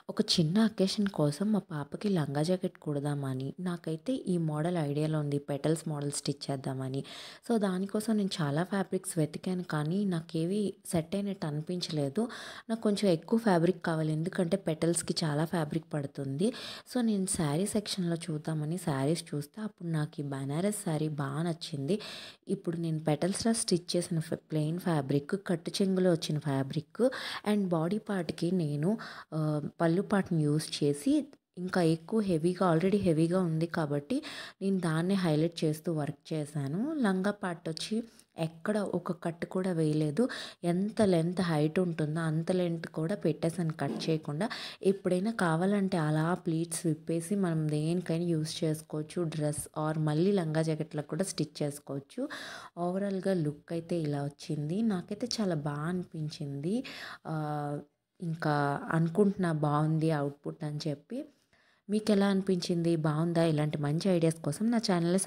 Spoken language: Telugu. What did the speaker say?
ఒక చిన్న అకేషన్ కోసం మా పాపకి లంగా జాకెట్ కుడదామని నాకైతే ఈ మోడల్ ఐడియాలో ఉంది. పెటల్స్ మోడల్ స్టిచ్ చేద్దామని. సో, దానికోసం నేను చాలా ఫ్యాబ్రిక్స్ వెతికాను కానీ నాకేవి సెట్ అయినట్టు అనిపించలేదు. నాకు కొంచెం ఎక్కువ ఫ్యాబ్రిక్ కావాలి. ఎందుకంటే పెటల్స్‌కి చాలా ఫ్యాబ్రిక్ పడుతుంది. సో, నేను శారీ సెక్షన్‌లో చూద్దామని శారీస్ చూస్తే అప్పుడు నాకు ఈ బనారస్ శారీ నచ్చింది. ఇప్పుడు నేను పెటల్స్‌లో స్టిచ్ చేసిన ప్లెయిన్ ఫ్యాబ్రిక్, కట్టు చెంగులో వచ్చిన ఫ్యాబ్రిక్ అండ్ బాడీ పార్ట్‌కి నేను పళ్ళు పార్ట్‌ని యూజ్ చేసి ఇంకా ఎక్కువ హెవీగా ఆల్రెడీ హెవీగా ఉంది కాబట్టి నేను దాన్నే హైలైట్ చేస్తూ వర్క్ చేశాను. లంగా పార్ట్ వచ్చి ఎక్కడ ఒక కట్ కూడా వేయలేదు. ఎంత లెంత్ హైట్ ఉంటుందో అంత లెంత్ కూడా పెట్టేసాను కట్ చేయకుండా. ఎప్పుడైనా కావాలంటే అలా ప్లీట్స్ విప్పేసి మనం దేనికైనా యూజ్ చేసుకోవచ్చు. డ్రెస్ ఆర్ మళ్ళీ లంగా జాకెట్లకు కూడా స్టిచ్ చేసుకోవచ్చు. ఓవరాల్‌గా లుక్ అయితే ఇలా వచ్చింది. నాకైతే చాలా అనిపించింది. ఇంకా అనుకుంటున్నా బావుంది అవుట్‌పుట్ అని చెప్పి. మీకెలా అనిపించింది? బావుందా? ఇలాంటి మంచి ఐడియాస్ కోసం నా ఛానల్‌ని